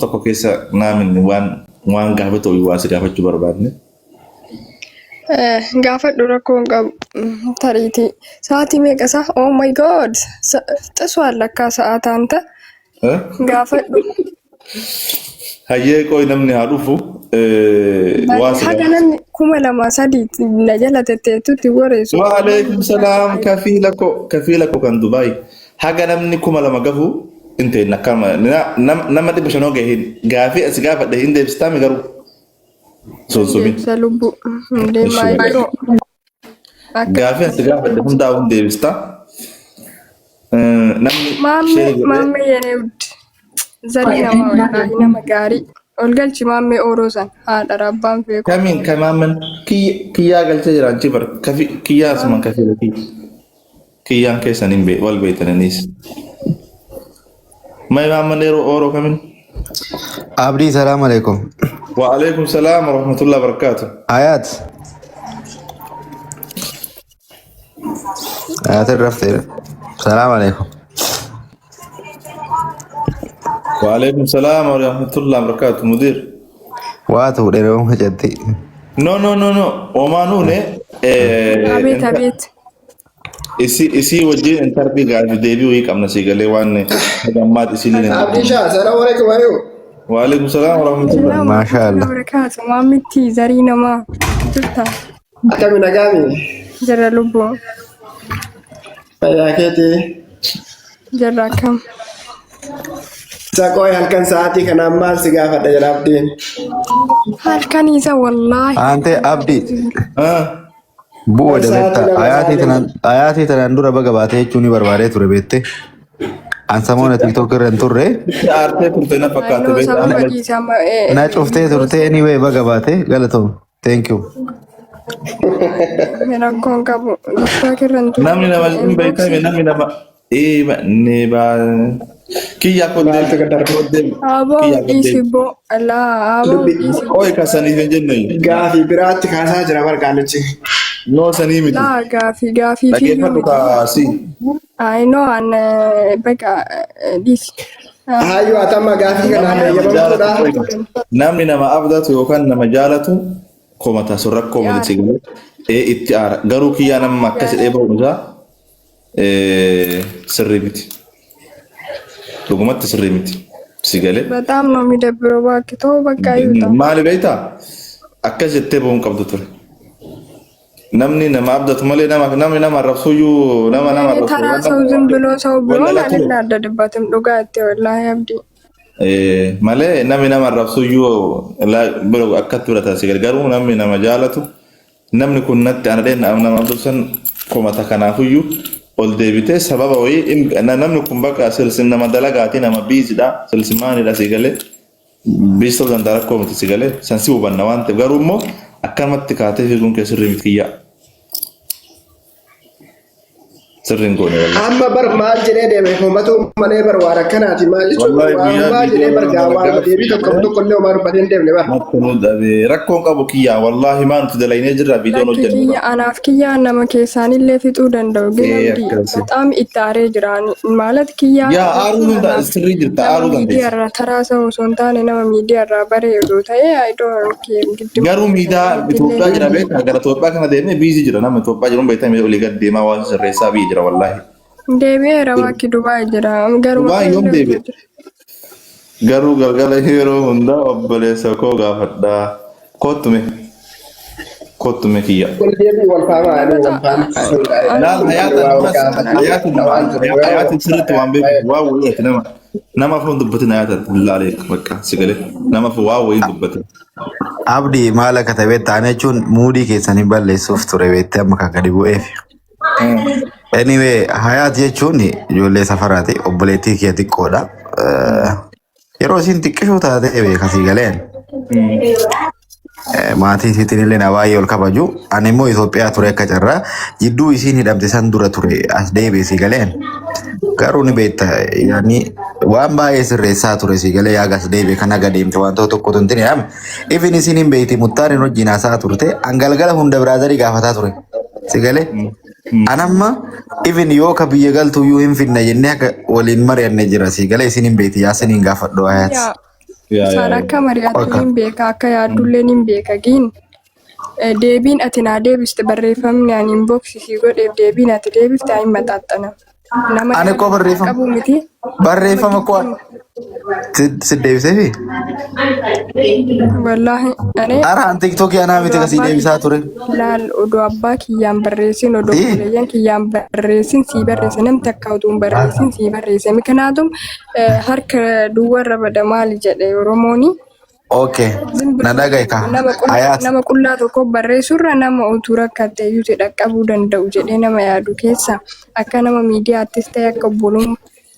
tokko keessa naamin waan gaafatu waasi gaafachuu barbaadne. Gaafadhu rakkoon qabu tariitii sa'aatii meeqa isaa? Oh my god! Xiswaan lakkaa sa'a taanta gaafadhu. Hayyee qoy namni haa dhufu. Haga namni 2,300 na jala tetteetutti wareessu. Waalaikum salaam kafiila ko kan Dubai. Haga namni 2,000 gafu inte nakama nama dhibba shanoo gahin gaafii as gaafadhe hin deebistami garuu. Sosomi. Salubbu deemaa yeroo. Gaafii as gaafadhe hundaa hin deebista. Maamme yenee zari nama gaarii. Olgalchi maammee Oroosan haadha rabbaan feeku. Kamiin kamaamman kiyyaa galcha jiraanchi bar kiyyaa asuman kafiila kiyyaan keessan hin wal beektananiis. Mai maamman Oroo kamiin? Abdi salam alaikum. Wa alaikum salam wa rahmatullahi wa barakatuh. Ayat الرفتة السلام عليكم. وعليكم السلام ورحمة الله وبركاته مدير. واتو ديرهم جدي. No. Omanune. Abet. Isi wajjin interview gaafii deebii wayii qabna siigalee waan gammaad isinii. Abdisha, salaam alaikum ayo. Wa alaikum salam wa rahmatullah. Mashallah. Barakatu maamitti zarii namaa jirta. Akkami nagaami. Jarra lubbuu. Fayyaa keeti. Jarra kam. Saqooy halkan sa'aatii kanaan maal si gaafadha jala abdiin. Halkan isa wallaahi. Ante abdi. Bu'uura dabetta ayaatii tanaan dura baga baatee jechuun ni barbaadee ture beette. Ansamoon TikTok irra hin turre. Aartee turte na fakkaate beektaa. Na cuftee turte anyway baga baatee galatoom. Thank you. Rakkoon qabu TikTok irra hin turre. Namni nama hin beekame namni nama ne ba kiyya kodde. Abo isibo Allah abo isibo. Oy kasaniif hin jenne. Gaafii biraatti kaasaa jira barqaanichi. No sanii miti. La gaafii fi. Dhaggeeffadhu kaasi. I know an beka this. Hayyuu atama gaafii kanaan eeyyamamtuudha. Namni nama abdatu yookaan nama jaalatu komata sun rakkoo miti galu. Itti aara garuu kiyyaa nama akkas jedhee bahuunsaa sirrii miti. Dhugumatti sirrii miti. Sigalee. በጣም ነው የሚደብረው እባክህ ተው በቃ ይውጣ። Maali beektaa akkas jettee bahuun qabdu ture. Namni nama abdatu malee namni nama arrabsuyyuu nama arrabsu. Taraa ሰው ዝም ብሎ ሰው ብሎ አልናደድበትም ዱጋቴ ወላሂ አብዲ malee namni nama arrabsuyyuu biro akkatti fudhata si gargaaru namni nama jaalatu namni kun natti anadee nama abdusan komata kanaafuyyuu ol deebitee sababa wayii namni kun bakka silsin nama dalagaati nama biisidha silsimaanidha si galee biistoo danda'a rakkoo miti si galee sansi hubanna waan ta'eef garuu immoo akkamatti kaatee fiiguun kee sirrii miti kiyyaa. Sirriin goone walaa. Amma bar maal jedhee deeme hoomatu malee bar waan akkanaati maal jechuun maal jedhee bar gaawwaa deebii tokko illee homaa dubbatee hin deemne bar. Rakkoon qabu kiyyaa wallaahi maan nuti dalaynee jirra viidiyoon hojjennu. Kiyya anaaf kiyyaa nama keessaanillee fixuu danda'u gilabdi በጣም ittaaree jiraan ማለት kiyyaa. Yaa aaruu sirrii jirta aaruu dandeessa. Miidiyaarraa taraa sa'u osoo hin taane nama miidiyaarraa bareedu ta'ee ayidoon garuu miidiyaa Itoophiyaa jira beekaa gara Itoophiyaa kana deemnee biizii jira nama Itoophiyaa jiruun beektamee olii gad deemaa waan sirreessaa biyya jira wallaahi. deebi'eera bakki Dubaay jira Dubaay yoom deebi'e? Garuu galgala yeroo hundaa obboleessa koo gaafadhaa kottume kiyya. Deebii wal faamaa hayaatiin sirriitti waan beeku waa wayii nama foon dubbatin hayaataan laalee bakka sigalee nama waa wayii dubbatin. Abdi maal akka ta'e taane jechuun muudii keessanii balleessuuf ture beektee amma kan gadi bu'eef. Anyway hayaat jechuun ijoollee safaraati obboleettii kee xiqqoodha. Yeroo isin xiqqishuu taate beekasii galeen. Maatii isiitiin illee na baay'ee ol kabaju. Ani immoo Itoophiyaa ture akka carraa jidduu isiin hidhamte san dura ture as deebi'e si galeen. Garuu ni beekta waan baay'ee sirreessaa ture si galee yaagas deebi'e kan aga deemte wantoota tokkotu hin tine ifin isiin hin beekti muttaanin wajjin haasaa turte hangalgala hunda biraazarii gaafataa ture si galee. Anamma ifin yoo ka biyya galtuyyuu hin finna jennee akka waliin mari'anne jira si galee isiin hin beekti yaasiniin gaafadhu hayaati. Isaan akka mari'attu hin beeka akka yaaddullee hin beeka giin. Deebiin ati naa deebiste barreeffamni ani inboxii godheef deebiin ati deebifte ani maxxaxxana. Nama Ani koo qabu miti. barreeffama koo si deebiseefi. Wallaahi ani Araan tiktookii anaa miti kasii deebisaa ture. laal odoo abbaa kiyyaan barreessin odoo obboleeyyan kiyyaan barreessin sii barreesse namni akka utuun barreessin sii barreesse miknaatum harka duwwarra bada maali jedhe Oromooni. Okay. Na dhagaye ka. Ayaat. Nama qullaa tokko barreessurra nama utuu rakkattee iyyuu si dhaqqabuu danda'u jedhee nama yaadu keessa akka nama miidiyaattis ta'e akka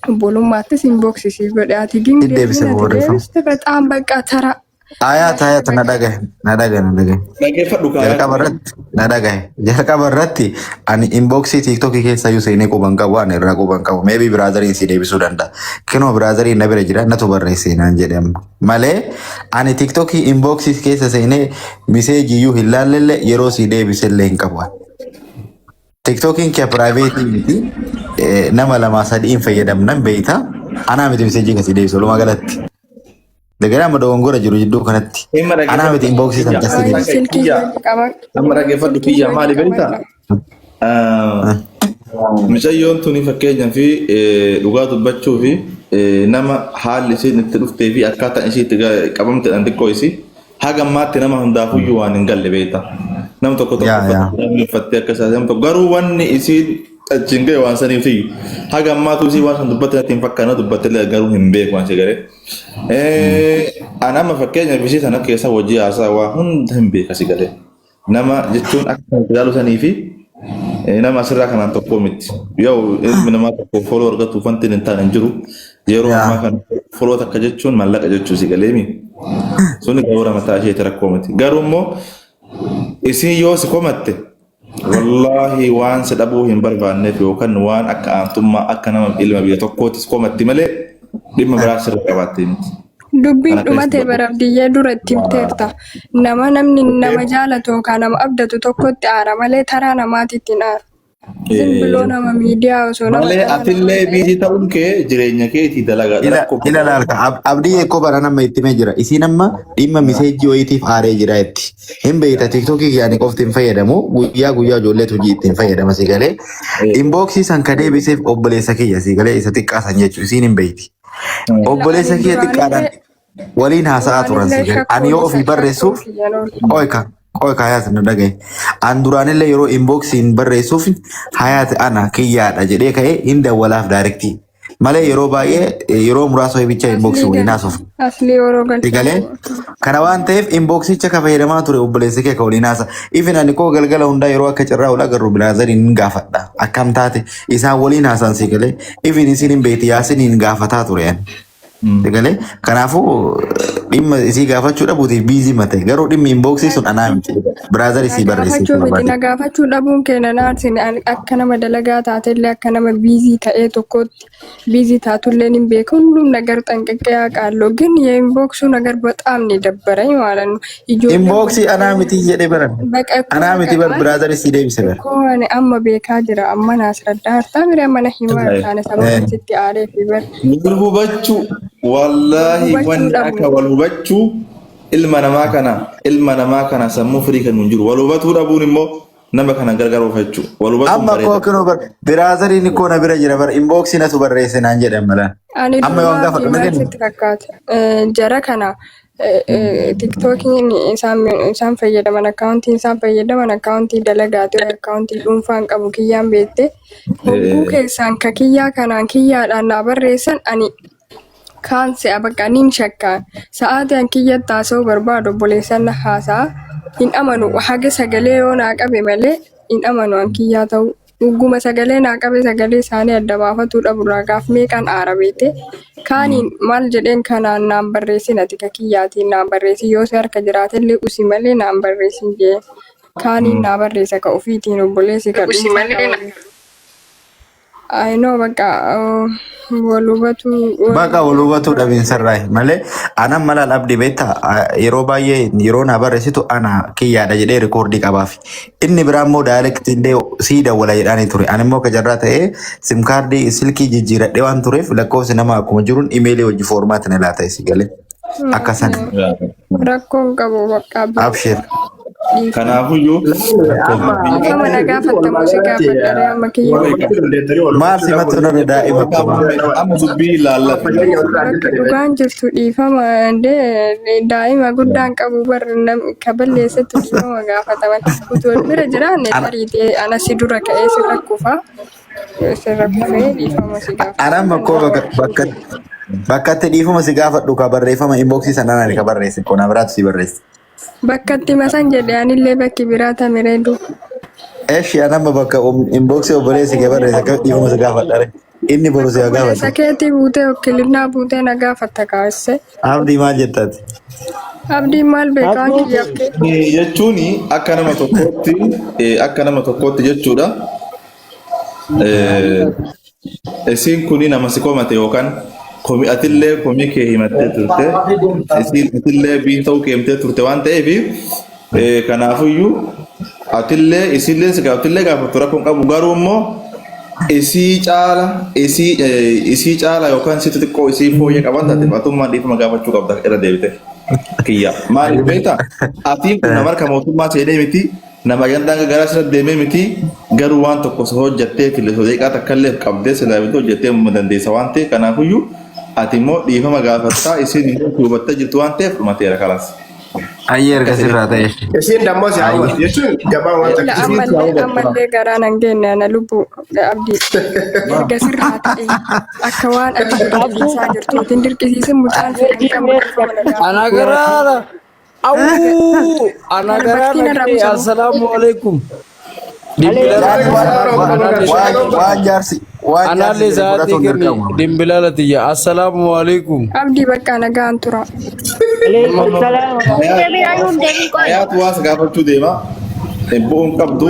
obbolummaattis inboxii godhe ati deebiste bexaan bakka tara. Ayaat na dhagaye. Dhaggeeffadhu Na dhagaye. Jalqaba irratti ani inboxii tiktokii keessa iyyuu seenee quban qabu ani irraa quban qabu. Maybe biraazariin si deebisuu danda'a. Kinoo biraazariin na bira jira natu barreessee naan jedhama. Malee ani tiktokii inboxii keessa seenee miseejii iyyuu hin laallelle yeroo si deebisellee hin qabu. Tiktokiin kee piraayiveetii miti nama lama sadiin fayyadamnan beeyta. Anaa miti miseejii kasi deebisu walumaa galatti. Dagara amma dogongora jiru jidduu kanatti. Anaa miti inboxii san kasi Silkii qaba. Amma dhaggeeffadhu kiyya maali beektaa? Mucayyoon tuni fakkeenyaa fi dhugaa dubbachuu fi nama haalli isiin itti dhuftee fi akkaataan ishii itti qabamtedhaan xiqqoo isii haga ammaatti nama hundaafuyyuu waan hin galle beektaa. Nam tokko uffattee akka isaa nam tokko garuu wanni isiin achiin ga'e waan saniif haga ammaatu isii waan san dubbatte natti hin fakkaanne dubbatte garuu hin beeku waan si garee. Anama fakkeenyaaf ishii sana keessa hojii haasaa waa hunda hin beeka si galee. Nama jechuun akka ilaalu sanii fi nama asirraa kanaan tokko miti. Yoo ilmi namaa tokko foloo argatu wanti hin taane hin jiru. Yeroo ammaa kan foloo takka jechuun mallaqa jechuu si galee mi. Suni gahuura mataa isheeti rakkoo miti. Garuu immoo isin yoo si komatte wallaahi waan si dhabuu hin barbaanneef yookaan waan akka aantummaa akka nama ilma biyya tokkootis komatti malee dhimma biraa sirra qabaattee miti. Dubbiin dhumatee barabdiyyee duratti himteerta. Namni nama jaalatu yookaan nama abdatu tokkotti aara malee taraa namaatitti hin aaru. Simbiloo nama miidiyaa osoo nama malee atillee biizii ta'uun kee jireenya keetii dalagaa. Ila laalka abdii eekoo bara nama itti mee jira. Isiin amma dhimma miseejii wayiitiif aaree jira itti. Hin beekta tiktokii yaani qofti hin fayyadamu guyyaa ijoolleetu hojii ittiin fayyadama si galee. Inboxii san ka deebiseef obboleessa kiyya si galee isa xiqqaa san jechuun isiin hin beekti. Obboleessa kiyya xiqqaadhaan waliin haasa'aa turan si galee. Ani yoo ofii barreessuuf qoyka hayaat na dhagaye. An duraanillee yeroo inboxiin barreessuuf hayaat ana kiyyaadha jedhee ka'ee hin dawwalaaf daarektii. Malee yeroo baay'ee yeroo muraasa ho'icha inboxii waliin haasofna. Asli yeroo galchuu. Galee kana waan ta'eef inboxicha ka fayyadamaa ture obboleessa kee ka waliin haasa. Ifin ani koo galgala hundaa yeroo akka cirraa ol agarru biraazariin hin gaafadha. Akkam taate isaan waliin haasan si galee ifin isin hin beekti yaasin hin gaafataa ture ani. Galee kanaafuu dhimma isii gaafachuu dhabuutiif biizii mate garuu dhimmi inboxii sun anaa miti biraazarii si barreessee na gaafachuu dhabuun keenya naarsin akka nama dalagaa taatellee akka nama biizii ta'ee tokkotti biizii taatullee hin beeku hundum nagar xanqaqee qaalloo ግን የኢንቦክሱ ነገር በጣም ነው ደበረኝ ማለት ነው ኢንቦክሲ አና ሚቲ የደ በረን አና ሚቲ ብራዘር ሲ ደብሰ በር ኮኔ አማ ቤካ ጅራ አማን አስረዳርታ ምሪ አማን ሂማ ታነ ሰበብ ሲቲ አሬ ፊበር ሁበቹ wallahi wanni akka wal hubachuu ilma namaa kana sammuu firii kan hin jiru wal hubatuu dhabuun immoo nama kana gargar oofachuu wal hubatuu amma koo kino bar biraazariin koo na bira jira bar inboxii natu barreesse naan jedhan mala amma yoo gaafadhu magen jara kana tiktokiin isaan fayyadaman akkaawuntii dalagaa ture akkaawuntii dhuunfaan qabu kiyyaan beekte hogguu keessaan ka kiyyaa kanaan kiyyaadhaan naa barreessan ani kaanse abaqaniin shakkaan sa'aatii an kiyya taasoo barbaadu obboleessan haasaa hin amanu haga sagalee yoo naa qabe malee hin amanu an kiyyaa ta'u dhugguma sagalee naa qabe sagalee isaanii adda baafatuu dhabu raagaaf meeqan aara beete kaaniin maal jedheen kanaan naan barreessin ati ka kiyyaatiin naan barreessi yoo si harka jiraatellee usi malee naan barreessin jee kaaniin naa barreessa ka ofiitiin obboleessi ka usi malee I know baka walubatu dhabin sarrai male ana malal abdi beta yeroo baay'ee yeroo na barreessitu ana kiyyaadha jedhee rikoordii qabaaf inni biraan immoo daayirektii illee sii dawwala jedhaanii ture ani immoo kajarraa ta'ee sim kaardii silkii jijjiiradhee waan tureef lakkoofsi nama akkuma jiruun imeelii hojii foormaatiin ilaa ta'e si galee akkasan Rakkoon qabu bakka abshir Kanaafuyyuu dhiifama na gaafattamu si gaafadha amma kiyya. maal simatti nurra daa'ima amma dubbii ilaallatu. Bakka dhugaan jirtu dhiifama daa'ima guddaan qabu barri ka balleessatti dhiifama gaafataman. Utuu bira jiraanne tariitee ana si dura ka'ee si rakkufa. Si rakkufee dhiifama si gaafata. anaan bakkoo bakkatti dhiifama si gaafadhu ka barreeffama inboxii sanaan ka barreesse qona biraatu si barreesse. Bakkatti masan jedhe anillee bakki biraa tamireedu. Eeshi anama bakka inboxii obboleessi kee barreesse akka dhiifama si gaafadhare inni boru si gaafadhu. Sakeetii buutee okkilinaa buutee na gaafatta kaa'esse. Abdii maal jettaati? Abdiin maal beekaa kiyyaafte? Jechuun akka nama tokkootti jechuudha. Isiin kuni nama si komate yookaan atillee komii kee himattee turte. Atillee biita'uu keemtee turte waan ta'eef kanaafuyyuu atillee isillee gaafatu rakkoon qabu garuu immoo isii caala yookaan si xixiqqoo isii fooyyee qaban taate mootummaan dhiifama gaafachuu qabda irra deebite. Kiyya maaliif beektaa? Atiin kun nama harka mootummaa seenee miti. Nama gandaan garaa sirra deemee miti garuu waan tokko hojjattee filesoo deeqaa takkallee qabdee silaa bituu hojjattee dandeessa waan ta'eef kanaafuyyuu ati immoo dhiifama gaafattaa isiin immoo hubattee jirtu waan ta'eef dhumateera kalaas. Ayyee erga sirraa ta'e. Isiin dammoo si hawwatu jechuun gabaan waan takka. Ammallee garaa nan geenne ana lubbuu abdii erga sirraa ta'e akka waan ati dirqisiisaa jirtuutiin dirqisiisin mucaan fedhan qabu. Ana garaara. Ana garaara. Assalamualaikum. Waan jaarsi. Anallee sa'aatii kenni dimbilaala tiyya. Assalamualaikum. Abdii bakka nagaan tura. Ayaatu waas gaafachuu deema. Bu'uun qabdu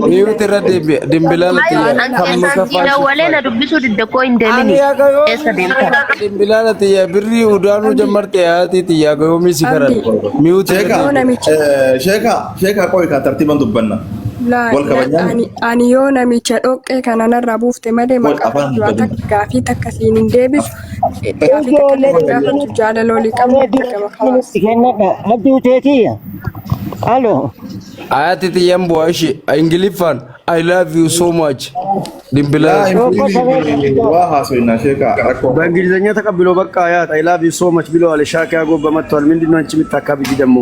miyuuti irra dimbilaala tiyya. Waleena dubbisuu diddakoo hin deemini. Eessa deemta? Dimbilaala tiyya birrii udaanuu jammarte ayaati tiyya goomii si karan. Miyuuti sheekaa qo'i kaa tartiiban dubbanna. Ani yoo namicha dhoqqee kana narraa buufte malee maqaa gaafii takka siin hin deebisu. Gaafii takka nama gaafatu jaalalolii qabna Adduuteetiya. Halo. Ayati tiyyan bu'aa ishee Ingiliffaan I love you so much. Dimbilaala. waa haasofnaa sheekaa. በእንግሊዝኛ ተቀብሎ በቃ አያት አይ ላቭ ዩ ሶ ማች ብለዋል። ሻካ ያጎበ መጥቷል። ምንድነው አንቺ የምታካብጂ ደግሞ?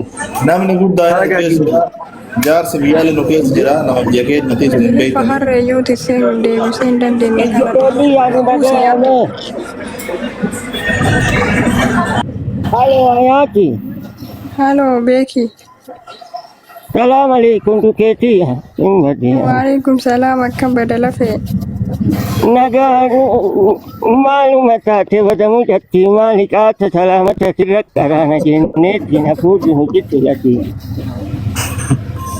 namni guddaa jaarsi biyyaallee nu keessa jira nama biyya keenya nuti isin hin beektan. Harreeyyuu tissee hin deebisee hin dandeenye Halo Ayati. Halo Beeki. Salam alaikum tukeetiya. Waalaikum salaam akkam badala fe'e. Nagaa maaluma taate badamu jatti maali qaata salaamata sirra qaraana jenneetti na fuudhu nujitti gati.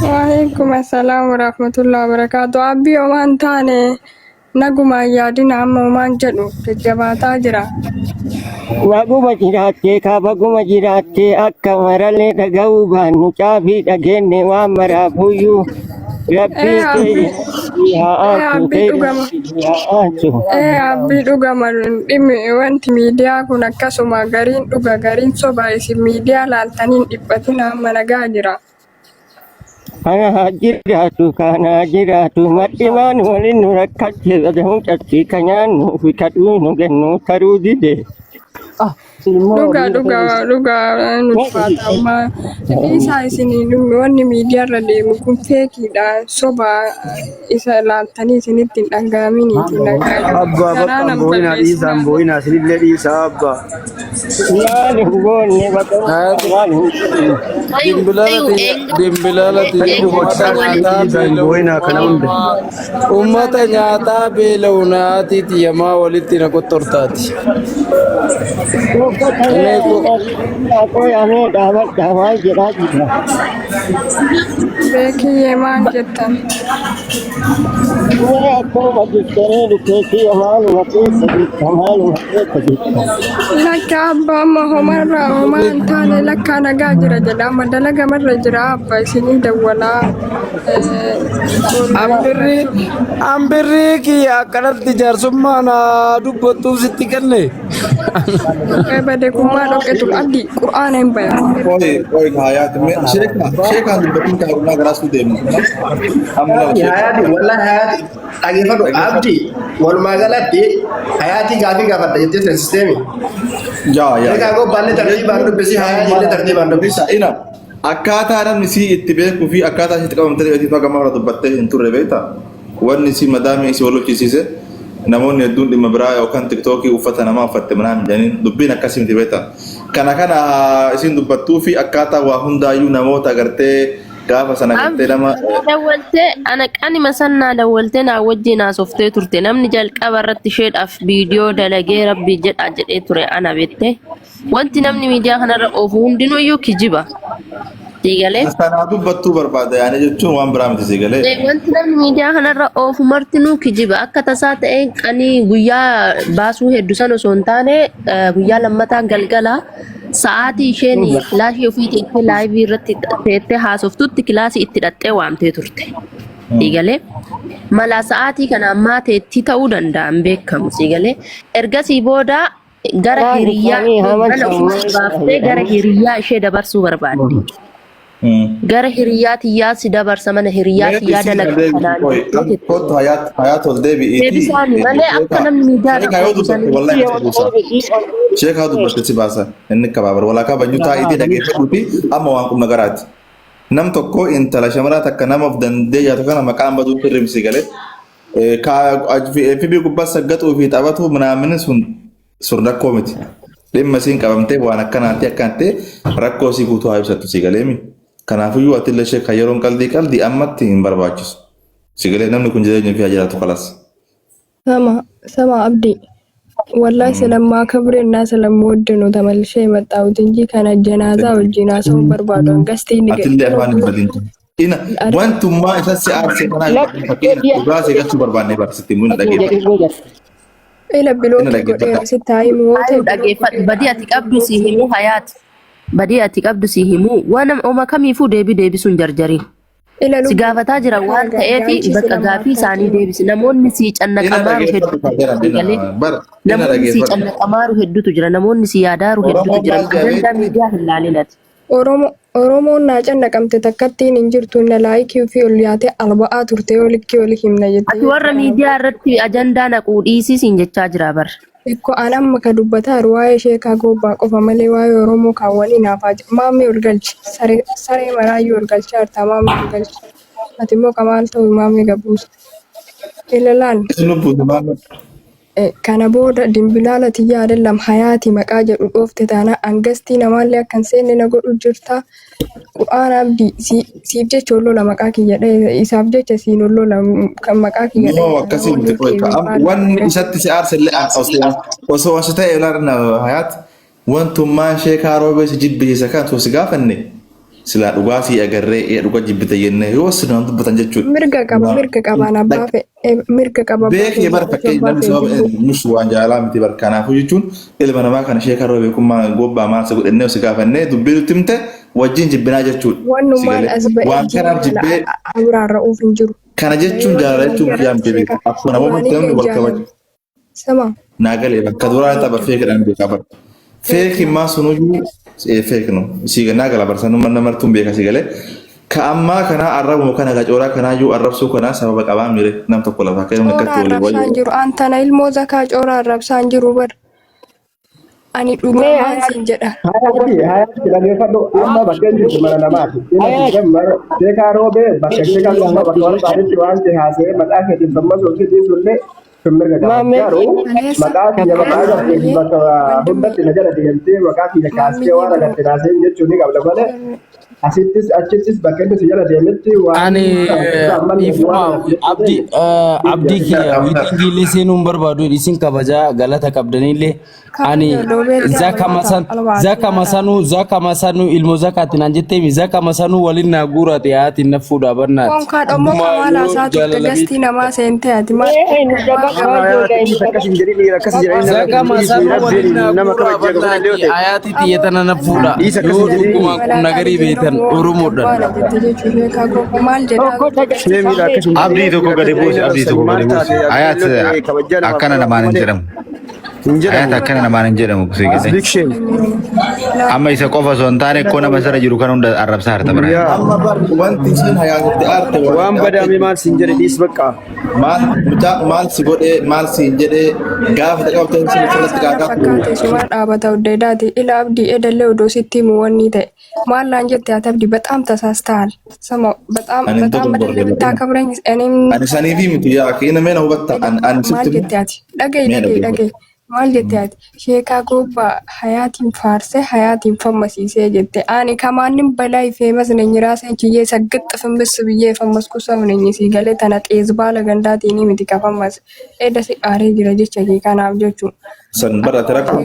Waalaikum assalaam warahmatullahi wabarakatuh. Abbii homaan taane nagumaan yaadina amma homaan jedhu jajjabaataa jira. Waguma jiraattee kaabaguma jiraattee akka marallee dhaga'uu baannu caafii dhageenne waan maraafuyyuu rabbii abbii dhugama dhimmi wanti miidiyaa kun akkasuma gariin dhuga gariin soba isin miidiyaa laaltaniin dhiphatin amma nagaa jira. Kana jiraatu madhimaan waliin nu rakkattee badamu cabsii kanyaannu fi kadhuu nu kennu taruu dide. Dhuga nuti faatamaa isaa isin wanni miidiyaarra deemu kun feekiidha soba isa laaltanii isinitti hin dhaga'aminiiti. Abbaa bakka boo'ina dhiisaan boo'ina isinillee dhiisaa abbaa. Yaani goonne badamu dimbilaala tiyya Boo'ina kana hunde. ummata nyaataa beela'u naatii tiyyamaa walitti na qottortaati. Aku yang ni dapat damai jelas juga. Beeki yemaan jettan. akkuma jettanii dhufeetii maaluma keessa jirta maaluma keessa jirta. Lakka abbaa amma homarraa homaa hin taane lakkaa nagaa jira jedha amma dalaga marra jira abba isinii dawwalaa. Ambirri kiyya akkanatti jaarsummaa na dubbattuuf sitti kenne. Bade kummaa dhoqqetu abdi qur'aana hin bayan. Oi hayat me sheeka dubbatin kaaruna garaas ku deemu. Hayati wallahi hayati dhaggeeffadhu abdi walumaa galatti hayati gaafii gaafadha jettee sisteemi. Jaa yaa. Egaa goo balle tartiibaan dubbisi hayati illee tartiibaan dubbisa. Ina akkaataa namni si itti beekuu fi akkaataa sitti qabamtee beektii faga mara dubbattee hin turre beektaa. Wanni si madaamii si walochisiise namoonni hedduun dhimma biraa yookaan tiktookii uffata namaa uffatte manaan jedhanii dubbiin akkasii miti beektaa. Kana isin dubbattuu fi akkaataa waa hundaayyuu namoota agartee gaafa sana agartee nama. Dawwaltee ana qani masannaa dawwaltee naa wajjin haasoftee turte namni jalqaba irratti isheedhaaf viidiyoo dalagee rabbi jedha jedhee ture ana beektee. Wanti namni miidiyaa kanarra oofu hundinuyyuu kijiba. Sigalee. Sana dubbattuu barbaada yaani jechuun waan biraa miti sigalee. Wanti namni miidiyaa kanarra oofu martinuu kijiba akka tasaa ta'e qanii guyyaa baasuu hedduu san osoo hin taane guyyaa lammataa galgala sa'aatii isheen kilaasii ofii teessee laayivii irratti teessee haasoftutti kilaasii itti dhattee waamtee turte. Sigalee. Mala sa'aatii kana ammaa teettii ta'uu danda'an beekamu sigalee. Ergasii booda gara hiriyaa ishee dabarsuu barbaadde. Gara hiriyaa tiyyaa si dabarsa mana hiriyaa tiyyaa dalagaa kanaan kottu hayat ol deebi'iiti. Deebisaani malee akka namni miidiyaa Sheeka dubbatte si baasa inni kabaabar walaakaa banyuu taa'itee dhageeffadhuuti amma waan qubna garaati. Nam tokko intala shamaraa takka nama of dandee jaatu kana maqaan baduutti hirribsi galee FB gubbaa saggatuu fi taphatu manaamini sun rakkoo miti. Dhimma isiin qabamtee waan akkanaatti rakkoo si guutuu haa ibsattu si galeemi. Kanaafiyyuu ati illee sheeka yeroon qalbii ammatti hin barbaachisu. Si galee namni kun jireenya fi jiraatu kalas. Sama abdi. Wallahi selammaa kabre እና ስለምወድ ነው ተመልሼ የመጣሁት እንጂ ከነ ጀናዛ ወጅና ሰው በርባዶ አንገስቲ ንገ አትለ አፋን በሊንቱ ኢና ወንቱማ እሰስ አርሴ ከና ራሴ ገቹ በርባኔ ባርስቲ ምን ደገፈ ኢለ ብሎ ሲታይ ሞተ ደገፈ በዲያቲ ቀብዱ ሲሂሙ ሀያት በዲያቲ ቀብዱ ሲሂሙ ወነም ኦማ ከሚፉ ዴቢሱን ጀርጀሪ Sigafata jira waan ta'eef bakka gaafii isaanii deebisi namoonni si cannaqamaaru hedduutu jira namoonni si yaadaaru hedduutu jira ganda miidiyaa hin laalinati Oromoon naa cannaqamte takkattiin hin jirtu na laayikii fi ol yaate alba'aa turte olikki oli himna jette ati warra miidiyaa irratti ajandaa naquu dhiisiin jechaa jira bar Ikko anamma ka dubbataa waa'ee sheekaa gobbaa qofa malee waa'ee Oromoo kaawwanii naafaa jira. Maammi ol galchi. Saree maraayyuu ol galchaa jirta maammi ol galchi. Ati immoo kamaal ta'u maammi gabbuusa. Ilalaan. Kana booda dimbilaala tiyyaa adeelam hayaati maqaa jedhu dhoofte taana angastii namaallee akkan seenne na godhu jirta. Qur'aan abdii siif jecha ollola maqaa kiyya dhee isaaf jecha siin ollola kan maqaa kiyya dhee. Akkasii miti wanni isatti si aarsillee osoo as ta'e ilaalna hayaat wantummaan sheekaa roobee si jibbisiisa kan osoo si gaafanne silaa dhugaa si agarree dhugaa jibbita jennee yoo sinaan dubbatan jechuudha. Mirga qaba nabbaa fe'e mirga qaba. Beekee bara fakkeenya namni sababa nushi waan jaalaa miti bara kanaafuu jechuun ilma namaa kana sheekaa roobee kummaa gobbaa maal si godhannee si gaafannee dubbii nutti himte wajjin jibbinaa jechuudha. Wannumaan as ba'ee jibbinaa aburaarra'uuf hin jiru. Kana jechuun jaalala jechuun kiyyaam jedhee akkuma namoonni namni wal kabaju. Sama. Naagalee bakka duraan tapha feekedhaan beekaa bara. Feeki maa sunuyyuu feeknu siiga naagala barsanuu manna martuun beeka siigalee. Ka ammaa kanaa arrabuma kana gacooraa kanaayyuu arrabsuu kanaa sababa qabaa mire nam tokko lafa akka namni akkatti walii arrabsaan jiru antana ilmoo zakaa coora arrabsaan jiru bar. Ani dhugumaan siin jedha. Hayati dhageeffadhu amma bakka jirtu mana namaati. Sheekaa roobee bakka sheekaa gomba bakka wal baadhitti waan ta'e haasa'ee maqaa keetiin sammasuu fi dhiisullee mirga gaafachaaru maqaa kiyya maqaa gartee bakka hundatti na jala deemtee maqaa kiyya kaastee waan agartee naasee jechuun ni qabda malee achittis bakka inni si jala deemetti waan abdii kiyya wiitiin seenuun barbaadu isin kabajaa galata qabdanillee ani zaka masanu ilmo zakati nanjete mi zaka masanu walin na gura te ati na fuda barna kon ka do mo kamala sa to gasti na ma sente ati ma zaka masanu walin na gura barna ayati ti yetana na fuda yo kuma kunna gari betan urumo dan abdi to ko gade bos ayat akkana namaan jedhamu ayat akkana namaan jedhamu kusige amma isa qofa son taane ko nama sara jiru kan hunda arrabsa harta bara wanti sin hayatutti arte waan badame maal sin jedhe dis bakka maal si godhe maal si jedhe gaafa dhaqabte sin sirratti fakkaate suma dhaabata uddeedaati ila abdii edalle odoo sitti mu wanni ta'e maal laan jette atabdi በጣም ተሳስተሃል ሰማ በጣም ታከብረኝ እኔም ani saniifi miti yaa keena meena hubatta an maal jette ati dhagay maal jette ati sheekaa gobbaa hayaatiin faarsee hayaatiin fammasiisee jette ani kamaannin balaa feemas neenyi raasee kiyyee saggaxxa fimbis biyyee fammas kusamu neenyi si galee tana xeezbaala gandaatiin miti kafammas edda si aaree jira jecha kee kanaaf jechuun san bara tarakku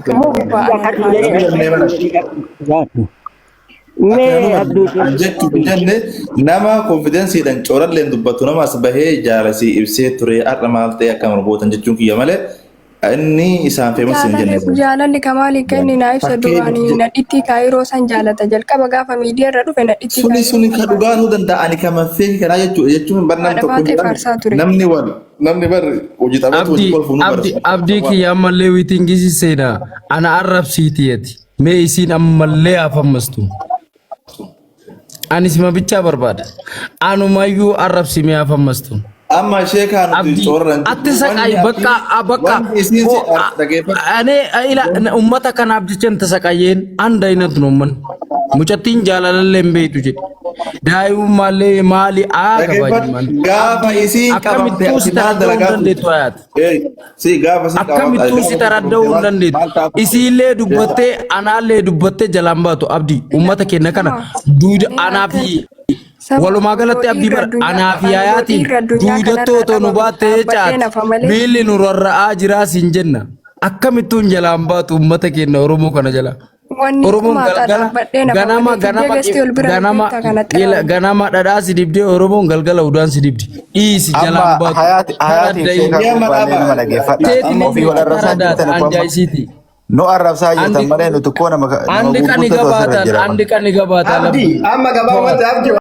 jettu jenne nama konfidensiidhaan cooralleen dubbatu nama as bahee jaalasi ibsee ture har'a maal ta'e akka margootan jechuun kiyya malee inni isaan feemas hin jenne. Jaalalli kamaali kenni naa ibsa duraanii nadhitti kaayiroo san jaalata jalqaba gaafa miidiyaa irra dhufe nadhitti suni ka dhugaanuu danda'ani kama feeki kanaa jechuun barnaan tokko namni bar hojii taphatu hojii kolfuunuu barsa. Abdii kiyya ammallee wiitingisi seenaa ana arrabsiitiyeti mee isiin ammallee afammastu. Anis ma bicha barbaada anumayyuu arrabsimee afammastu amma sheekaan nuti coorran atti saqay bakka ane ila ummata kana abdichan tasaqayeen anda inat nomman mucattiin jaalalallee beeytu jedhe daa'imummallee maali agabaajman gaafa isiin qabamte asitaan dalagaa si gaafa si akkamittuu si taradda'uu dandeettu isiillee dubbattee anaallee dubbattee jalaan baatu abdii ummata keenya kana duuda anaafi walumaa galatti abdii bar anaafi ayaatiin duudattoo otoo nu baattee caat miilli nu rarra'aa jiraa siin jenna akkamittuun jalaan baatu ummata keenya oromoo kana jala oromoon ganama dhadhaa si dibdee oromoon galgala udaan si dibdi dhiisi jalaan baatu anjaayisiiti no arrabsaa jirtan malee nuti koo nama andi kan ni gabaatan amma gabaawwan